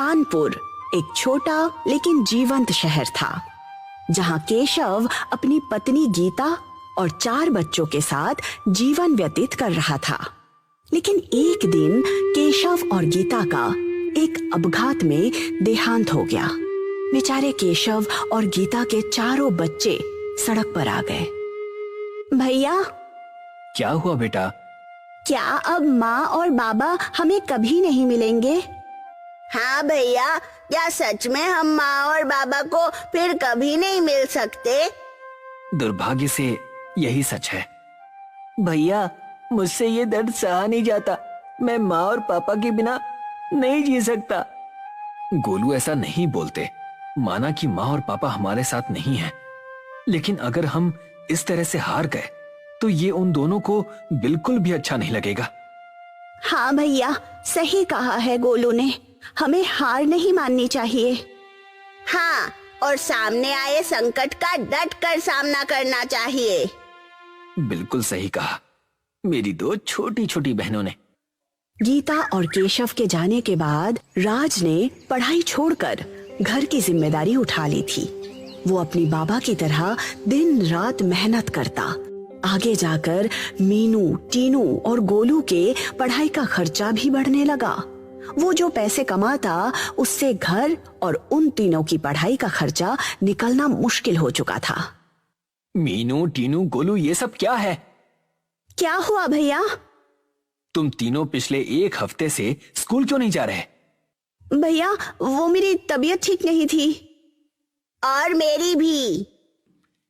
कानपुर एक छोटा लेकिन जीवंत शहर था, जहां केशव अपनी पत्नी गीता और 4 बच्चों के साथ जीवन व्यतीत कर रहा था। लेकिन एक दिन केशव और गीता का एक अपघात में देहांत हो गया। बेचारे केशव और गीता के चारों बच्चे सड़क पर आ गए। भैया, क्या हुआ बेटा? क्या अब माँ और बाबा हमें कभी नहीं मिलेंगे? हाँ भैया, क्या सच में हम माँ और बाबा को फिर कभी नहीं मिल सकते? दुर्भाग्य से यही सच है। भैया, मुझसे ये दर्द सहा नहीं जाता। मैं माँ और पापा के बिना नहीं जी सकता। गोलू, ऐसा नहीं बोलते। माना कि माँ और पापा हमारे साथ नहीं हैं, लेकिन अगर हम इस तरह से हार गए तो ये उन दोनों को बिल्कुल भी अच्छा नहीं लगेगा। हाँ भैया, सही कहा है गोलू ने। हमें हार नहीं माननी चाहिए। हाँ, और सामने आए संकट का डट कर सामना करना चाहिए। बिल्कुल सही कहा मेरी 2 छोटी छोटी बहनों ने। गीता और केशव के जाने के बाद राज ने पढ़ाई छोड़कर घर की जिम्मेदारी उठा ली थी। वो अपनी बाबा की तरह दिन रात मेहनत करता। आगे जाकर मीनू, टीनू और गोलू के पढ़ाई का खर्चा भी बढ़ने लगा। वो जो पैसे कमाता उससे घर और उन तीनों की पढ़ाई का खर्चा निकलना मुश्किल हो चुका था। मीनू, टीनू, गोलू, ये सब क्या है? क्या हुआ भैया? तुम तीनों पिछले 1 हफ्ते से स्कूल क्यों नहीं जा रहे? भैया, वो मेरी तबीयत ठीक नहीं थी। और मेरी भी।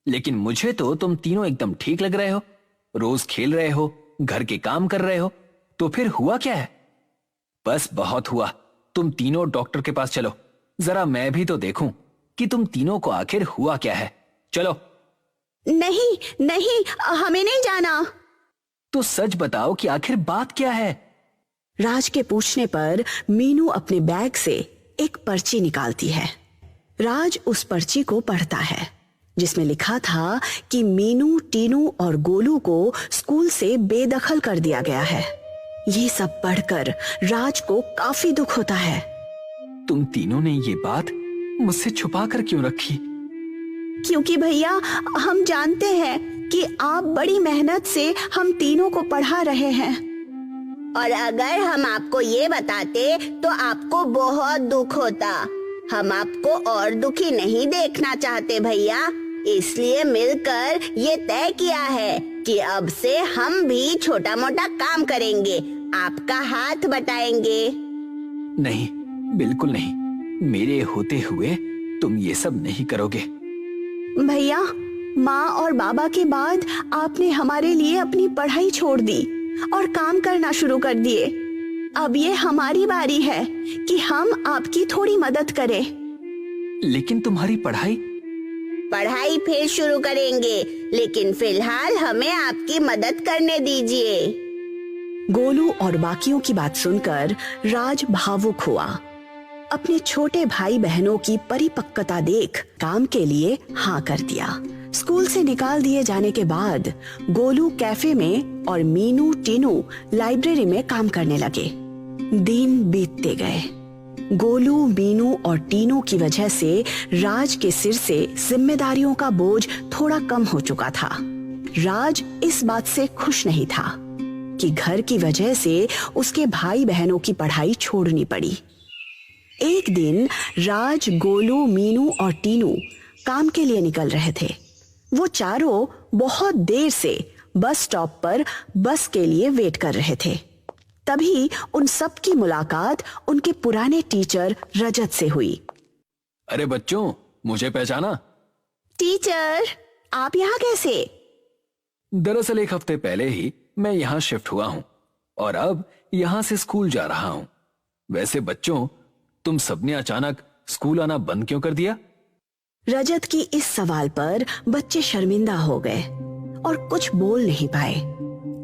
लेकिन मुझे तो तुम तीनों एकदम ठीक लग रहे हो। रोज खेल रहे हो, घर के काम कर रहे हो, तो फिर हुआ क्या है? बस बहुत हुआ। तुम तीनों डॉक्टर के पास चलो। जरा मैं भी तो देखूं कि तुम तीनों को आखिर हुआ क्या है। चलो। नहीं नहीं, हमें नहीं जाना। तो सच बताओ कि आखिर बात क्या है? राज के पूछने पर मीनू अपने बैग से एक पर्ची निकालती है। राज उस पर्ची को पढ़ता है, जिसमें लिखा था कि मीनू, टीनू और गोलू को स्कूल से बेदखल कर दिया गया है। ये सब पढ़कर राज को काफी दुख होता है। तुम तीनों ने ये बात मुझसे छुपा कर क्यों रखी? क्योंकि भैया, हम जानते हैं कि आप बड़ी मेहनत से हम तीनों को पढ़ा रहे हैं। और अगर हम आपको ये बताते तो आपको बहुत दुख होता। हम आपको और दुखी नहीं देखना चाहते भैया, इसलिए मिलकर ये तय किया है कि अब से हम भी छोटा मोटा काम करेंगे, आपका हाथ बटाएंगे। नहीं, बिल्कुल नहीं। मेरे होते हुए तुम ये सब नहीं करोगे। भैया, माँ और बाबा के बाद आपने हमारे लिए अपनी पढ़ाई छोड़ दी और काम करना शुरू कर दिए। अब ये हमारी बारी है कि हम आपकी थोड़ी मदद करें। लेकिन तुम्हारी पढ़ाई फिर शुरू करेंगे, लेकिन फिलहाल हमें आपकी मदद करने दीजिए। गोलू और बाकियों की बात सुनकर राज भावुक हुआ। अपने छोटे भाई बहनों की परिपक्वता देख काम के लिए हाँ कर दिया। स्कूल से निकाल दिए जाने के बाद गोलू कैफे में और मीनू, टीनू लाइब्रेरी में काम करने लगे। दिन बीतते गए। गोलू, मीनू और टीनू की वजह से राज के सिर से जिम्मेदारियों का बोझ थोड़ा कम हो चुका था। राज इस बात से खुश नहीं था कि घर की वजह से उसके भाई बहनों की पढ़ाई छोड़नी पड़ी। एक दिन राज, गोलू, मीनू और टीनू काम के लिए निकल रहे थे। वो चारों बहुत देर से बस स्टॉप पर बस के लिए वेट कर रहे थे। तभी उन सब की मुलाकात उनके पुराने टीचर रजत से हुई। अरे बच्चों, मुझे पहचाना? टीचर, आप यहाँ कैसे? दरअसल 1 हफ्ते पहले ही मैं यहाँ शिफ्ट हुआ हूँ और अब यहाँ से स्कूल जा रहा हूँ। वैसे बच्चों, तुम सबने अचानक स्कूल आना बंद क्यों कर दिया? रजत की इस सवाल पर बच्चे शर्मिंदा हो गए और कुछ बोल नहीं पाए।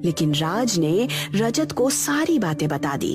लेकिन राज ने रजत को सारी बातें बता दी।